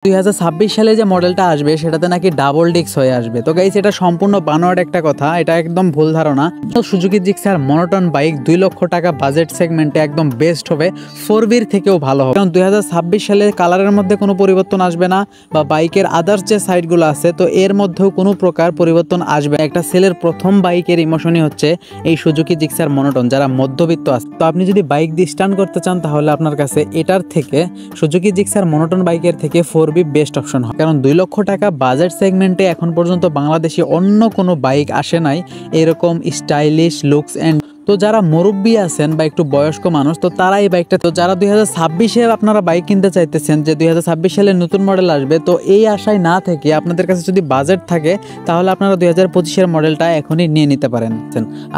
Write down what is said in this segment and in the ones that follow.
2026 সালে যে মডেলটা আসবে সেটাতে নাকি ডাবল ডিস্ক হয়ে আসবে। তো গাইস এটা সম্পূর্ণ বানোয়াট একটা কথা, এটা একদম ভুল ধারণা। তো সুজুকি জিক্সার মনোটন বাইক 2 লক্ষ টাকা বাজেট সেগমেন্টে একদম বেস্ট হবে, 4B'র থেকেও ভালো হবে। কারণ 2026 সালে কালারের মধ্যে কোনো পরিবর্তন আসবে না, বা বাইকের আদার্স যে সাইডগুলো আছে তো এর মধ্যেও কোনো প্রকার পরিবর্তন আসবে। একটা সেলের প্রথম বাইকের ইমোশনই হচ্ছে এই সুজুকি জিক্সার মনোটন, যারা মধ্যবিত্ত আছে। তো আপনি যদি বাইক দিয়ে স্টান্ট করতে চান তাহলে আপনার কাছে এটার থেকে সুজুকি জিক্সার মনোটন বাইকের থেকে 4B বেস্ট অপশন হয়। কারণ 2 লক্ষ টাকা বাজেট সেগমেন্টে এখন পর্যন্ত বাংলাদেশে অন্য কোনো বাইক আসে নাই এরকম স্টাইলিশ লুকস এন্ড। তো যারা মুরব্বী আছেন বা একটু বয়স্ক মানুষ তো তারা এই বাইকটা, তো যারা 2026-এ আপনারা বাইক কিনতে চাইতেছেন যে 2026 সালে নতুন মডেল আসবে, তো এই আশায় না থেকে আপনাদের কাছে যদি বাজেট থাকে তাহলে আপনারা 2025-এর মডেলটা এখনই নিয়ে নিতে পারেন।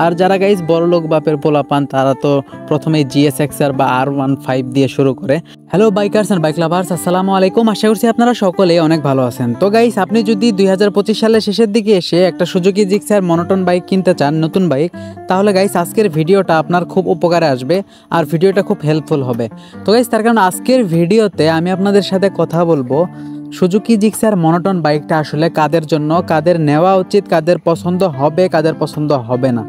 আর যারা গাইজ বড় লোক বাপের পোলা পান তারা তো প্রথমেই GSX-R বা R15 দিয়ে শুরু করে। Hello bikers and bike lovers, আসসালামু আলাইকুম। আশা করছি আপনারা সকলে অনেক ভালো আছেন। তো গাইস আপনি যদি 2025 সালের শেষের দিকে এসে একটা সুজুকি জিক্সার মনোটন বাইক কিনতে চান, নতুন বাইক, তাহলে গাইস আজকের ভিডিওটা আপনার খুব উপকারে আসবে আর ভিডিওটা খুব হেল্পফুল হবে। তো গাইস তার কারণ আজকের ভিডিওতে আমি আপনাদের সাথে কথা বলবো সুজুকি জিক্সার মনোটন বাইকটা আসলে কাদের জন্য, কাদের নেওয়া উচিত, কাদের পছন্দ হবে, কাদের পছন্দ হবে না।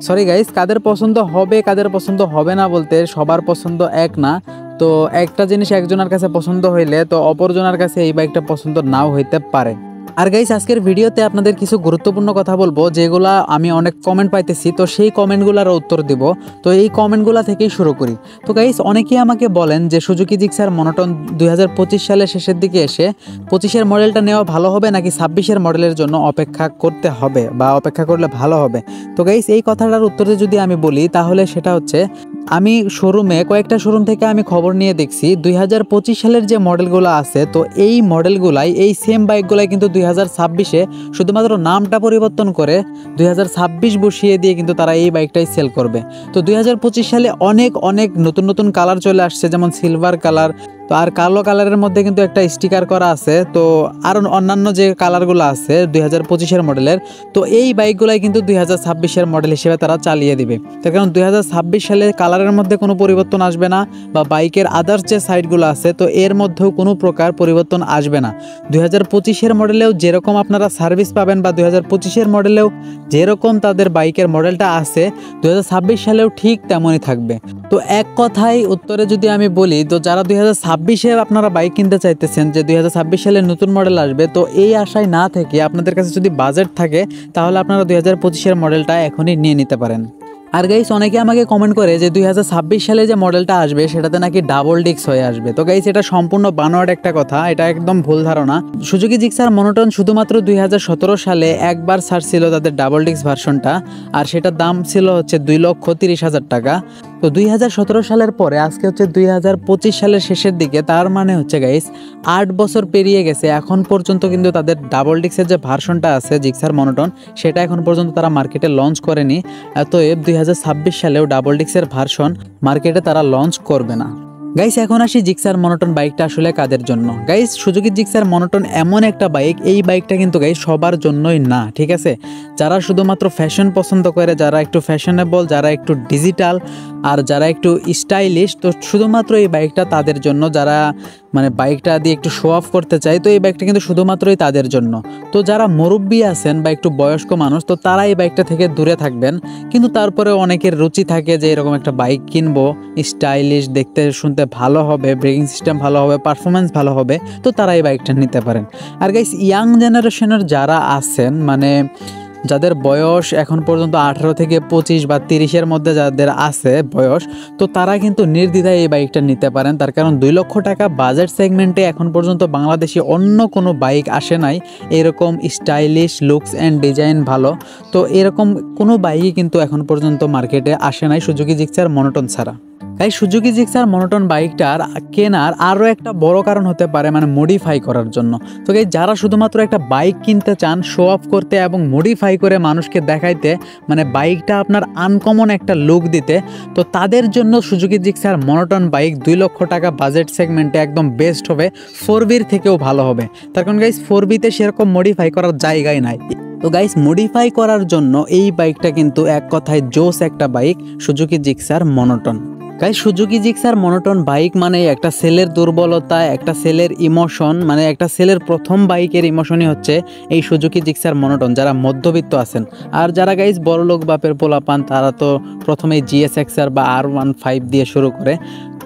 সরি গাইস, কাদের পছন্দ হবে কাদের পছন্দ হবে না বলতে সবার পছন্দ এক না। তো একটা জিনিস একজনের কাছে পছন্দ হইলে তো অপরজনের কাছে এই বাইকটা পছন্দ নাও হইতে পারে। আর গাইস আজকের ভিডিওতে আপনাদের কিছু গুরুত্বপূর্ণ কথা বলবো যেগুলা আমি অনেক কমেন্ট পাইতেছি, তো সেই কমেন্টগুলোর উত্তর দিব। তো এই কমেন্টগুলো থেকেই শুরু করি। তো গাইস অনেকেই আমাকে বলেন যে সুজুকি জিক্সার মনোটন 2025 সালের শেষের দিকে এসে 25-এর মডেলটা নেওয়া ভালো হবে নাকি 26-এর মডেলের জন্য অপেক্ষা করতে হবে বা অপেক্ষা করলে ভালো হবে। তো গাইস এই কথাটার উত্তরে যদি আমি বলি তাহলে সেটা হচ্ছে, আমি কয়েকটা শোরুম থেকে আমি খবর নিয়ে দেখছি 2025 সালের যে মডেলগুলো আছে তো এই মডেলগুলাই, এই সেম বাইকগুলাই কিন্তু 2026-এ শুধুমাত্র নামটা পরিবর্তন করে 2026 বসিয়ে দিয়ে কিন্তু তারা এই বাইকটাই সেল করবে। তো 2025 সালে অনেক অনেক নতুন নতুন কালার চলে আসছে, যেমন সিলভার কালার, তো আর কালো কালারের মধ্যে কিন্তু একটা স্টিকার করা আছে, তো আর অন্যান্য যে কালারগুলো আছে 2025-এর মডেলের, তো এই বাইকগুলাই কিন্তু 2026-এর মডেল হিসেবে তারা চালিয়ে দিবে। তার কারণ 2026 সালে কালারের মধ্যে কোনো পরিবর্তন আসবে না, বা বাইকের আদার্স যে সাইডগুলো আছে তো এর মধ্যেও কোনো প্রকার পরিবর্তন আসবে না। 2025-এর মডেলেও যেরকম আপনারা সার্ভিস পাবেন বা 2025-এর মডেলেও যেরকম তাদের বাইকের মডেলটা আছে 2026 সালেও ঠিক তেমনই থাকবে। তো এক কথায় উত্তরে যদি আমি বলি, তো যারা 2026-এ আপনারা বাইক কিনতে চাইতেছেন যে 2026 সালে নতুন মডেল আসবে, তো এই আশায় না থেকে আপনাদের কাছে যদি বাজেট থাকে তাহলে আপনারা 2025-এর মডেলটা এখনই নিয়ে নিতে পারেন। আর গাইস অনেকে আমাকে কমেন্ট করে যে 2026 সালে যে মডেলটা আসবে সেটাতে নাকি ডাবল ডিস্ক হয়ে আসবে। তো গাইস এটা সম্পূর্ণ বানোয়াট একটা কথা, এটা একদম ভুল ধারণা। সুজুকি জিক্সার মনোটন শুধুমাত্র 2017 সালে একবার ছাড়ছিল তাদের ডাবল ডিস্ক ভার্সনটা, আর সেটার দাম ছিল হচ্ছে 2,30,000 টাকা। তো 2017 সালের পরে আজকে হচ্ছে 2025 সালের শেষের দিকে, তার মানে হচ্ছে গাইস 8 বছর পেরিয়ে গেছে, এখন পর্যন্ত কিন্তু তাদের ডাবল ডিস্কের যে ভার্সনটা আছে জিক্সার মনোটন সেটা এখন পর্যন্ত তারা মার্কেটে লঞ্চ করেনি। অতএব 2026 সালেও ডাবল ডিস্কের ভার্সন মার্কেটে তারা লঞ্চ করবে না। গাইস এখন আসি জিক্সার মনোটন বাইকটা আসলে কাদের জন্য। গাইস সুজুকি জিক্সার মনোটন এমন একটা বাইক, এই বাইকটা কিন্তু গাইস সবার জন্যই না, ঠিক আছে। যারা শুধুমাত্র ফ্যাশন পছন্দ করে, যারা একটু ফ্যাশনেবল, যারা একটু ডিজিটাল, আর যারা একটু স্টাইলিশ, তো শুধুমাত্র এই বাইকটা তাদের জন্য। যারা মানে বাইকটা দিয়ে একটু শো অফ করতে চায় তো এই বাইকটা কিন্তু শুধুমাত্রই তাদের জন্য। তো যারা মুরব্বী আছেন বা একটু বয়স্ক মানুষ তো তারা এই বাইকটা থেকে দূরে থাকবেন। কিন্তু তারপরে অনেকের রুচি থাকে যে এরকম একটা বাইক কিনবো, স্টাইলিশ, দেখতে শুনতে ভালো হবে, ব্রেকিং সিস্টেম ভালো হবে, পারফরমেন্স ভালো হবে, তো তারা এই বাইকটা নিতে পারেন। আর গাইস ইয়াং জেনারেশনের যারা আছেন, মানে যাদের বয়স এখন পর্যন্ত 18 থেকে 25 বা 30-এর মধ্যে যাদের আছে বয়স, তো তারা কিন্তু নির্দ্বিধায় এই বাইকটা নিতে পারেন। তার কারণ 2 লক্ষ টাকা বাজেট সেগমেন্টে এখন পর্যন্ত বাংলাদেশে অন্য কোনো বাইক আসে নাই এরকম স্টাইলিশ লুকস অ্যান্ড ডিজাইন ভালো। তো এরকম কোনো বাইকই কিন্তু এখন পর্যন্ত মার্কেটে আসে নাই সুজুকি জিক্সার মনোটন ছাড়া। তাই সুজুকি জিক্সার মনোটন বাইকটার কেনার আরও একটা বড় কারণ হতে পারে মানে মডিফাই করার জন্য। তো গাইস যারা শুধুমাত্র একটা বাইক কিনতে চান শো অফ করতে এবং মডিফাই করে মানুষকে দেখাইতে, মানে বাইকটা আপনার আনকমন একটা লুক দিতে, তো তাদের জন্য সুজুকি জিক্সার মনোটন বাইক 2 লক্ষ টাকা বাজেট সেগমেন্টে একদম বেস্ট হবে, 4B'র থেকেও ভালো হবে। তার কারণ গাইস 4B'তে সেরকম মডিফাই করার জায়গায় নাই। তো গাইস মডিফাই করার জন্য এই বাইকটা কিন্তু এক কথায় জোস একটা bike, Suzuki Gixxer monotone. Guys Suzuki Gixxer monotone bike মানে একটা সেলের দুর্বলতা, একটা সেলের ইমোশন, মানে একটা সেলের প্রথম বাইকের ইমোশনই হচ্ছে এই সুজুকি জিক্সার মনোটন। যারা মধ্যবিত্ত আছেন আর যারা গাইস বড়লোক বাপের পোলা পান, তারা তো প্রথমেই GSX-R বা R15 দিয়ে শুরু করে।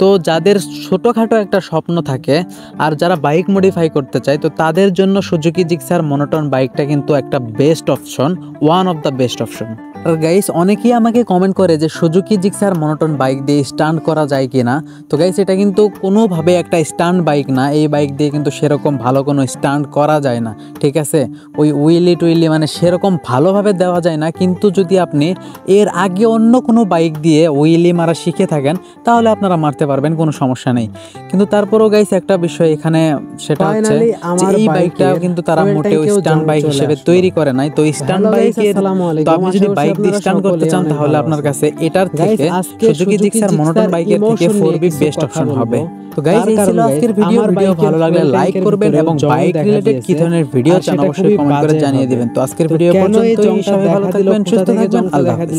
তো যাদের ছোটোখাটো একটা স্বপ্ন থাকে আর যারা বাইক মডিফাই করতে চায়, তো তাদের জন্য সুজুকি জিক্সার মনোটন বাইকটা কিন্তু একটা best option, one of the best option. আর গাইস অনেকেই আমাকে কমেন্ট করে যে সুজুকি জিক্সার মনোটন বাইক দিয়ে স্টান্ট করা যায় কি না। তো গাইস এটা কিন্তু কোনোভাবে একটা স্টান্ট বাইক না, এই বাইক দিয়ে কিন্তু সেরকম ভালো কোনো স্টান্ট করা যায় না, ঠিক আছে। ওই উইলি টুইলি মানে সেরকম ভালোভাবে দেওয়া যায় না, কিন্তু যদি আপনি এর আগে অন্য কোনো বাইক দিয়ে উইলি মারা শিখে থাকেন তাহলে আপনারা মারতে পারবেন, কোনো সমস্যা নেই। কিন্তু তারপরেও গাইস একটা বিষয় এখানে, সেটা হচ্ছে যে এই বাইকটা কিন্তু তারা মোটেও স্টান্ট বাইক হিসেবে তৈরি করে নাই। তো স্টান্ট বাইকের, তো আপনি যদি বাইক দিয়ে স্টান্ট করতে চান তাহলে আপনার কাছে এটার থেকে সুজুকি জিক্সার মনোটন বাইকের থেকে 4B বেস্ট অপশন হবে। তো গাইস এই ছিল আজকের ভিডিও ভালো লাগলে লাইক করবেন এবং বাইক রিলেটেড কি ধরনের ভিডিও চান অবশ্যই কমেন্ট করে জানিয়ে দিবেন। তো আজকের ভিডিও পর্যন্তই, সবাই ভালো থাকবেন, সুস্থ থাকবেন, আল্লাহ হাফেজ।